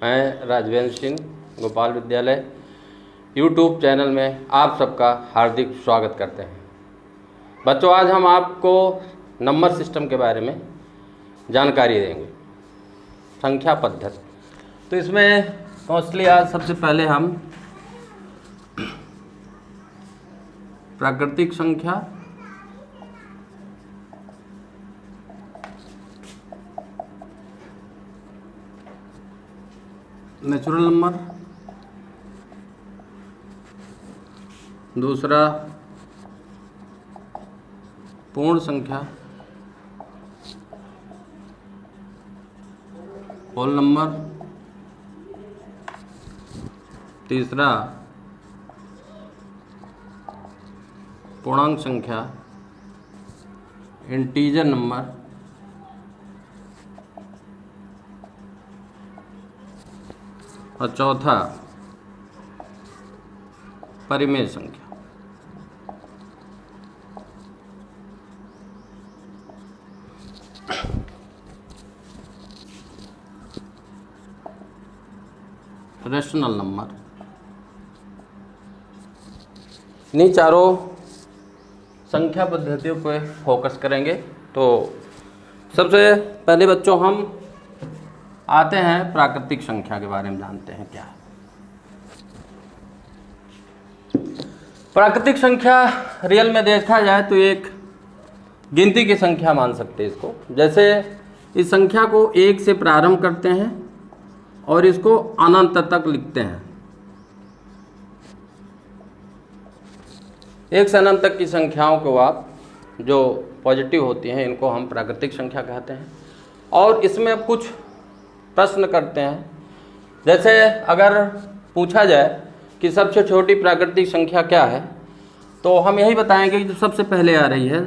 मैं राजवेंद्र सिंह गोपाल विद्यालय YouTube channel में आप सबका हार्दिक स्वागत करते हैं। बच्चों, आज हम आपको नंबर सिस्टम के बारे में जानकारी देंगे, संख्या पद्धति। तो इसमें मोस्टली आज सबसे पहले हम प्राकृतिक संख्या, नेचुरल नंबर, दूसरा पूर्ण संख्या, होल नंबर, तीसरा पूर्णांक संख्या, इंटीजर नंबर, और चौथा परिमेय संख्या। Rational number. इन्हीं चारों संख्या पद्धतियों पे फोकस करेंगे। तो सबसे पहले बच्चों हम आते हैं प्राकृतिक संख्या के बारे में, जानते हैं क्या है प्राकृतिक संख्या। रियल में देखा जाए तो एक गिनती की संख्या मान सकते हैं इसको। जैसे इस संख्या को 1 से प्रारंभ करते हैं और इसको अनंत तक लिखते हैं। 1 से अनंत तक की संख्याओं को आप जो पॉजिटिव होती हैं इनको हम प्राकृतिक संख्या कहते हैं। और इसमें अब कुछ प्रश्न करते हैं। जैसे अगर पूछा जाए कि सबसे छोटी प्राकृतिक संख्या क्या है, तो हम यही बताएंगे कि जो सबसे पहले आ रही है,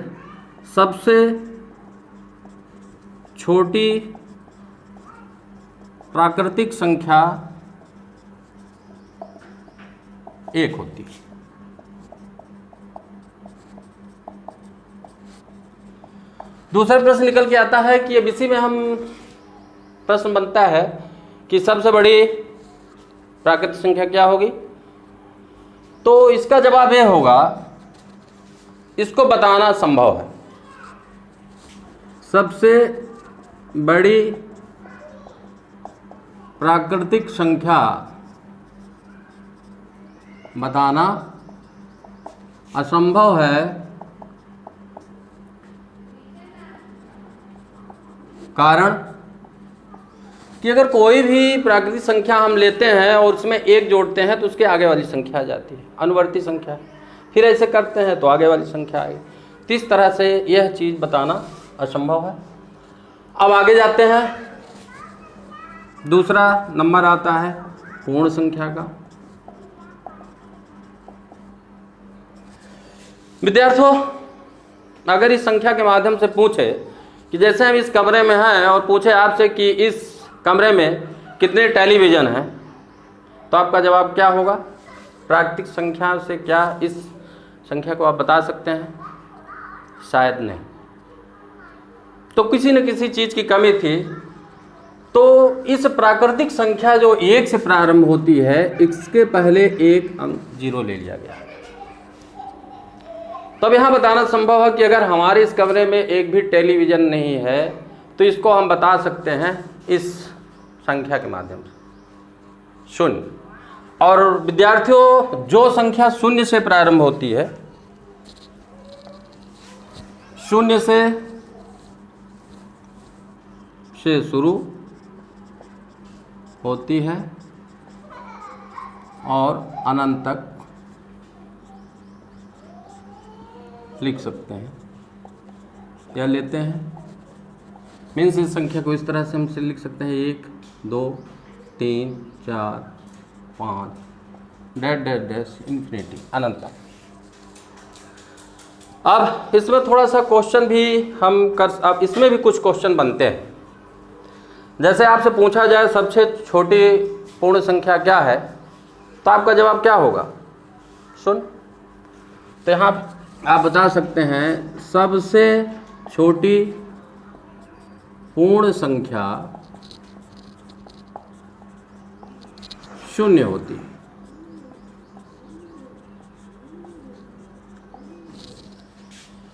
सबसे छोटी प्राकृतिक संख्या 1 होती है। दूसरा प्रश्न निकल के आता है कि अब इसी में हम प्रश्न बनता है कि सबसे बड़ी प्राकृतिक संख्या क्या होगी। तो इसका जवाब यह होगा, इसको बताना संभव है। सबसे बड़ी प्राकृतिक संख्या बताना असंभव है, कारण कि अगर कोई भी प्राकृतिक संख्या हम लेते हैं और उसमें 1 जोड़ते हैं तो उसके आगे वाली संख्या आ जाती है, अनुवर्ती संख्या। फिर ऐसे करते हैं तो आगे वाली संख्या आएगी। तो इस तरह से यह चीज़ बताना असंभव है। अब आगे जाते हैं। दूसरा नंबर आता है पूर्ण संख्या का। विद्यार्थियों, अगर इस संख्या के माध्यम से पूछे कि जैसे हम इस कमरे में हैं और पूछे आपसे कि इस कमरे में कितने टेलीविज़न हैं, तो आपका जवाब क्या होगा? प्राकृतिक संख्या से क्या इस संख्या को आप बता सकते हैं? शायद नहीं। तो किसी न किसी चीज़ की कमी थी। तो इस प्राकृतिक संख्या जो 1 से प्रारंभ होती है, इसके पहले एक अंक 0 ले लिया गया। तब यहाँ बताना संभव है कि अगर हमारे इस कमरे में एक भी टेलीविज़न नहीं है तो इसको हम बता सकते हैं इस संख्या के माध्यम से, 0। और विद्यार्थियों, जो संख्या 0 से प्रारंभ होती है, 0 से शुरू होती है और अनंत तक लिख सकते हैं या लेते हैं। मीन्स इस संख्या को इस तरह से हम लिख सकते हैं 1 2 3 4 5 डैश डैश डैश इन्फिनिटी, अनंत। अब इसमें थोड़ा सा क्वेश्चन भी हम अब इसमें भी कुछ क्वेश्चन बनते हैं। जैसे आपसे पूछा जाए सबसे छोटी पूर्ण संख्या क्या है, तो आपका जवाब क्या होगा? 0। तो यहाँ आप बता सकते हैं सबसे छोटी पूर्ण संख्या शून्य होती है।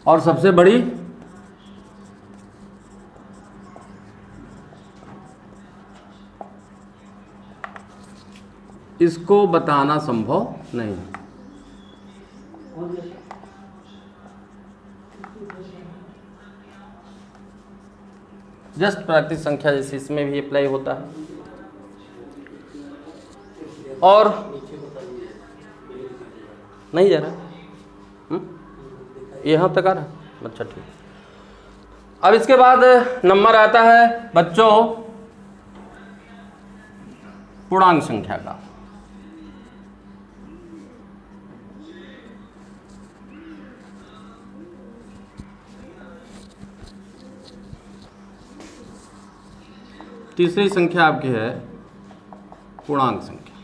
और सबसे बड़ी इसको बताना संभव नहीं है। जस्ट प्राकृतिक संख्या जैसे इसमें भी अप्लाई होता है। और नहीं जा रहा, यहाँ तक आ रहा, अच्छा ठीक। अब इसके बाद नंबर आता है बच्चों पूर्णांक संख्या का। तीसरी संख्या आपकी है पूर्णांक संख्या।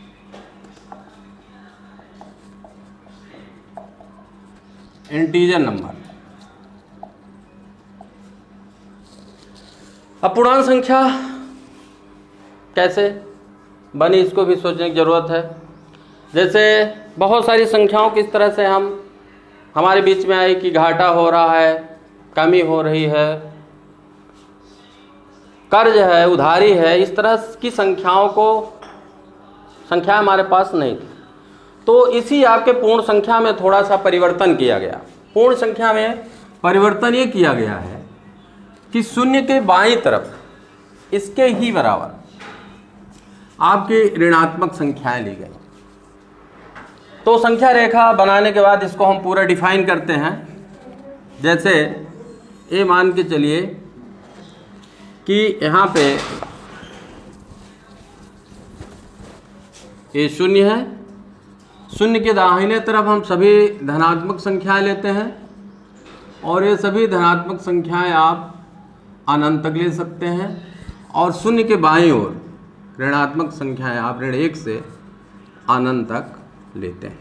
Integer number. अब पूर्णांक संख्या कैसे बनी इसको भी सोचने की ज़रूरत है। जैसे बहुत सारी संख्याओं किस तरह से हमारे बीच में आई कि घाटा हो रहा है, कमी हो रही है, कर्ज है, उधारी है, इस तरह की संख्या हमारे पास नहीं थी। तो इसी आपके पूर्ण संख्या में थोड़ा सा परिवर्तन किया गया। पूर्ण संख्या में परिवर्तन ये किया गया है कि शून्य के बाईं तरफ इसके ही बराबर आपकी ऋणात्मक संख्याएं ली गई। तो संख्या रेखा बनाने के बाद इसको हम पूरा डिफाइन करते हैं। जैसे ये मान के चलिए कि यहाँ पे ये शून्य है, शून्य के दाहिने तरफ हम सभी धनात्मक संख्याएं लेते हैं और ये सभी धनात्मक संख्याएं आप अनंत तक ले सकते हैं। और शून्य के बाईं ओर ऋणात्मक संख्याएं आप ऋण 1 से अनंत तक लेते हैं।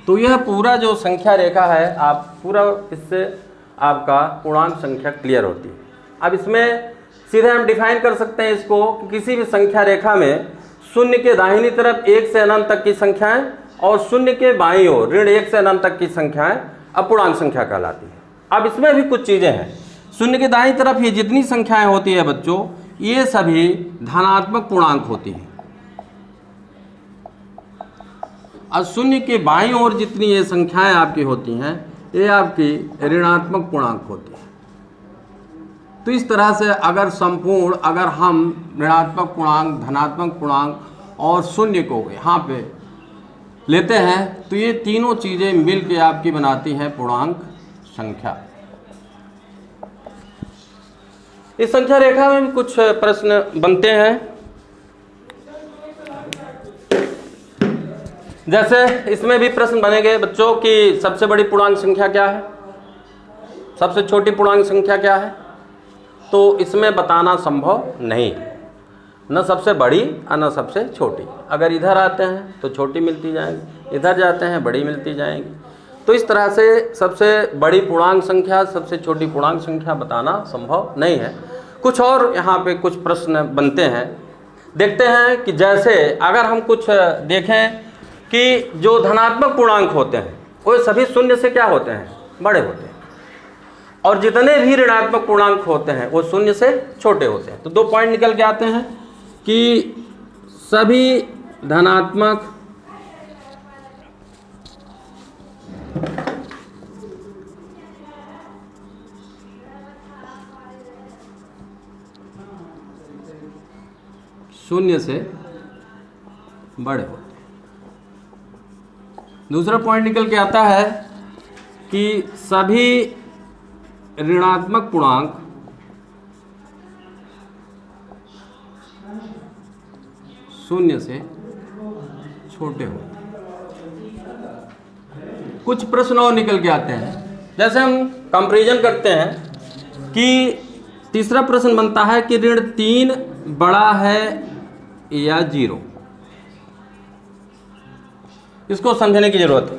तो यह पूरा जो संख्या रेखा है आप पूरा इससे आपका पूर्णांक संख्या क्लियर होती है। अब इसमें सीधे हम डिफाइन कर सकते हैं इसको कि किसी भी संख्या रेखा में शून्य के दाहिनी तरफ 1 से अनंत तक की संख्याएं और शून्य के बाईं ओर ऋण 1 से अनंत तक की संख्याएं अपूर्णांक संख्या कहलाती है। अब इसमें भी कुछ चीज़ें हैं। शून्य के दाईं तरफ ये जितनी संख्याएं होती है बच्चों, ये सभी धनात्मक पूर्णांक होती हैं और शून्य के बाईं ओर जितनी ये संख्याएं आपकी होती हैं ये आपकी ऋणात्मक पूर्णांक होती है। तो इस तरह से अगर हम ऋणात्मक पूर्णांक, धनात्मक पूर्णांक और शून्य को यहाँ पे लेते हैं तो ये तीनों चीज़ें मिल के आपकी बनाती हैं पूर्णांक संख्या। इस संख्या रेखा में भी कुछ प्रश्न बनते हैं। जैसे इसमें भी प्रश्न बनेंगे बच्चों कि सबसे बड़ी पूर्णांक संख्या क्या है, सबसे छोटी पूर्णांक संख्या क्या है। तो इसमें बताना संभव नहीं, न सबसे बड़ी और न सबसे छोटी। अगर इधर आते हैं तो छोटी मिलती जाएंगी, इधर जाते हैं बड़ी मिलती जाएंगी। तो इस तरह से सबसे बड़ी पूर्णांक संख्या, सबसे छोटी पूर्णांक संख्या बताना संभव नहीं है। कुछ और यहाँ पे कुछ प्रश्न बनते हैं। देखते हैं कि जैसे अगर हम कुछ देखें कि जो धनात्मक पूर्णांक होते हैं वो सभी शून्य से क्या होते हैं, बड़े होते हैं, और जितने भी ऋणात्मक पूर्णांक होते हैं वो शून्य से छोटे होते हैं। तो 2 पॉइंट निकल के आते हैं कि सभी धनात्मक शून्य से बड़े होते हैं। दूसरा पॉइंट निकल के आता है कि सभी ऋणात्मक पूर्णांक शून्य से छोटे होते हैं। कुछ प्रश्न और निकल के आते हैं। जैसे हम कंपैरिजन करते हैं कि तीसरा प्रश्न बनता है कि ऋण 3 बड़ा है या 0। इसको समझने की जरूरत है।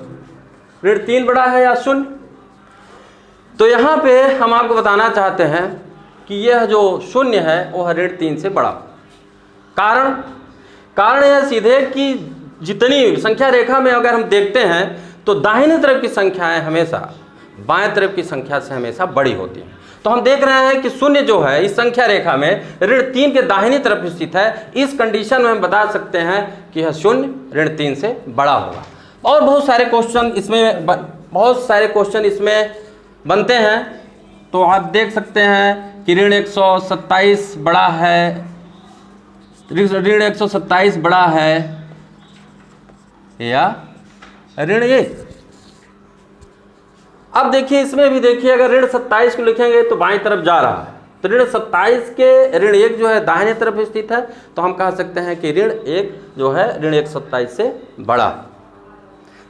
ऋण 3 बड़ा है या 0। तो यहाँ पे हम आपको बताना चाहते हैं कि यह जो 0 है वह ऋण 3 से बड़ा। कारण यह सीधे कि जितनी संख्या रेखा में अगर हम देखते हैं तो दाहिने तरफ की संख्याएं हमेशा बाएं तरफ की संख्या से हमेशा बड़ी होती हैं। तो हम देख रहे हैं कि शून्य जो है इस संख्या रेखा में ऋण 3 के दाहिनी तरफ स्थित है। इस कंडीशन में हम बता सकते हैं कि यह शून्य ऋण 3 से बड़ा होगा। और बहुत सारे क्वेश्चन इसमें बनते हैं। तो आप देख सकते हैं कि ऋण 127 बड़ा है, ऋण 127 बड़ा है या ऋण 1। अब देखिए इसमें भी देखिए, अगर ऋण 27 को लिखेंगे तो बाईं तरफ जा रहा है, तो ऋण 27 के ऋण 1 जो है दाहिने तरफ स्थित है, तो हम कह सकते हैं कि ऋण 1 जो है ऋण 127 से बड़ा है।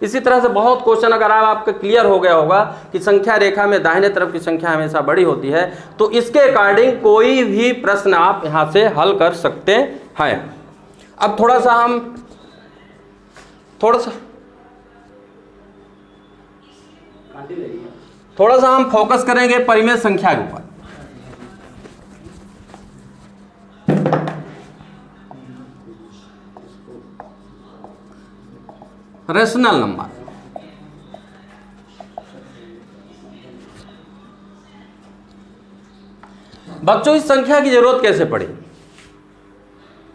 इसी तरह से बहुत क्वेश्चन अगर आपका क्लियर हो गया होगा कि संख्या रेखा में दाहिने तरफ की संख्या हमेशा बड़ी होती है, तो इसके अकॉर्डिंग कोई भी प्रश्न आप यहां से हल कर सकते हैं। अब थोड़ा सा हम फोकस करेंगे परिमेय संख्या के ऊपर। Rational number. बच्चों इस संख्या की जरूरत कैसे पड़ी?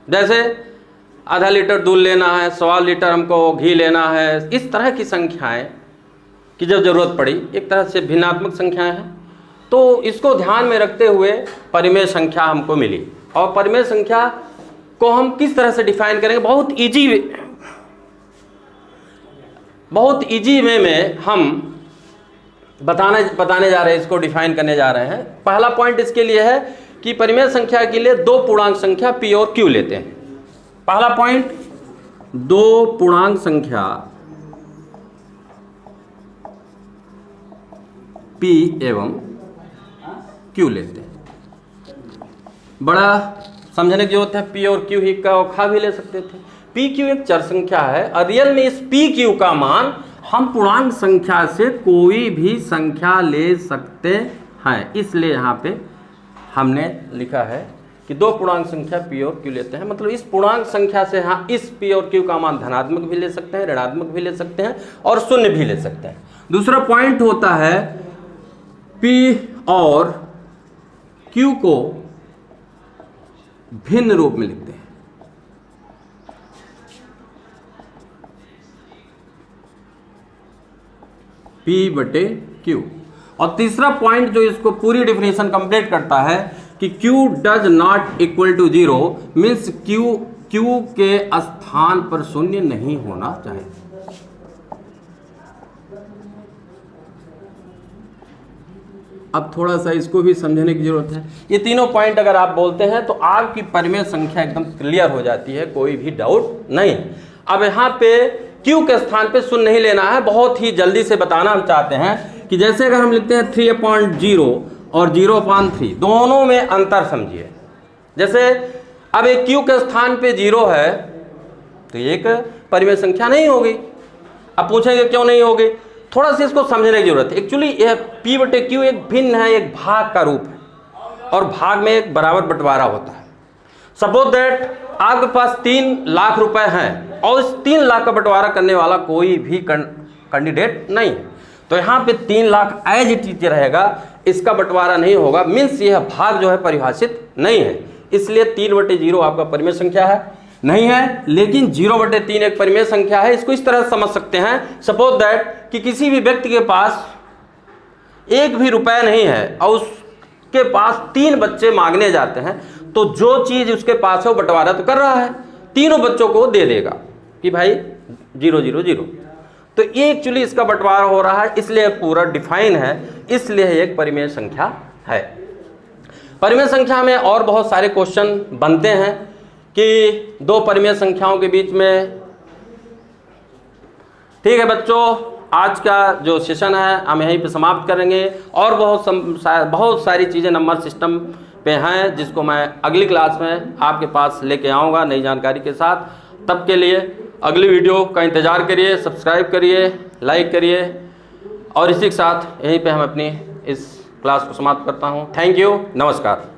जैसे आधा लीटर दूध लेना है, 1.25 लीटर हमको घी लेना है, इस तरह की संख्याएं की जब जरूरत पड़ी, एक तरह से भिन्नात्मक संख्याएं हैं, तो इसको ध्यान में रखते हुए परिमेय संख्या हमको मिली। और परिमेय संख्या को हम किस तरह से डिफाइन करेंगे? बहुत इजी वे में हम बताने जा रहे हैं, इसको डिफाइन करने जा रहे हैं। पहला पॉइंट इसके लिए है कि परिमेय संख्या के लिए 2 पूर्णांक संख्या p और q लेते हैं। पहला पॉइंट, 2 पूर्णांक संख्या p एवं q लेते हैं। बड़ा समझने की जरूरत है, p और q ही का खा भी ले सकते थे। p q एक चर संख्या है और रियल में इस p q का मान हम पूर्णांक संख्या से कोई भी संख्या ले सकते हैं, इसलिए यहाँ पे हमने लिखा है कि 2 पूर्णांक संख्या p और q लेते हैं। मतलब इस पूर्णांक संख्या से हाँ इस p और q का मान धनात्मक भी ले सकते हैं, ऋणात्मक भी ले सकते हैं और शून्य भी ले सकते हैं। दूसरा पॉइंट होता है p और q को भिन्न रूप में लिखते हैं। P बटे Q। और तीसरा पॉइंट जो इसको पूरी डिफिनेशन कंप्लीट करता है कि Q does not equal to 0 means Q के स्थान पर शून्य नहीं होना चाहिए। अब थोड़ा सा इसको भी समझने की जरूरत है। ये तीनों पॉइंट अगर आप बोलते हैं तो आपकी परिमेय संख्या एकदम क्लियर हो जाती है, कोई भी डाउट नहीं। अब यहाँ पे Q के स्थान पे शून्य नहीं लेना है, बहुत ही जल्दी से बताना हम चाहते हैं कि जैसे अगर हम लिखते हैं 3/0 और 0/3, दोनों में अंतर समझिए। जैसे अब एक Q के स्थान पे 0 है तो एक परिमेय संख्या नहीं होगी। अब पूछेंगे क्यों नहीं होगी, थोड़ा सा इसको समझने की जरूरत है। एक्चुअली यह P बटे Q एक भिन्न है, एक भाग का रूप है और भाग में एक बराबर बंटवारा होता है। सपोज दैट आपके पास 3 लाख रुपए हैं और इस 3 लाख का बंटवारा करने वाला कोई भी कैंडिडेट नहीं है, तो यहाँ पे 3 लाख एज इट इज रहेगा, इसका बंटवारा नहीं होगा, मीन्स यह भाग जो है परिभाषित नहीं है। इसलिए 3/0 आपका परिमेय संख्या है नहीं है, लेकिन 0/3 एक परिमेय संख्या है। इसको इस तरह समझ सकते हैं, सपोज दैट कि किसी भी व्यक्ति के पास 1 भी रुपया नहीं है और उसके पास 3 बच्चे मांगने जाते हैं, तो जो चीज उसके पास है वो बंटवारा तो कर रहा है, तीनों बच्चों को दे देगा कि भाई 0/0/0। तो ये एक्चुअली इसका बंटवारा हो रहा है, इसलिए पूरा डिफाइन है, इसलिए एक परिमेय संख्या है। परिमेय संख्या में और बहुत सारे क्वेश्चन बनते हैं कि 2 परिमेय संख्याओं के बीच में। ठीक है बच्चों, आज का जो सेशन है हम यहीं पे समाप्त करेंगे और बहुत सारी चीज़ें नंबर सिस्टम पे हैं जिसको मैं अगली क्लास में आपके पास लेके आऊँगा नई जानकारी के साथ। तब के लिए अगली वीडियो का इंतज़ार करिए, सब्सक्राइब करिए, लाइक करिए और इसी के साथ यहीं पे हम अपनी इस क्लास को समाप्त करता हूँ। थैंक यू, नमस्कार।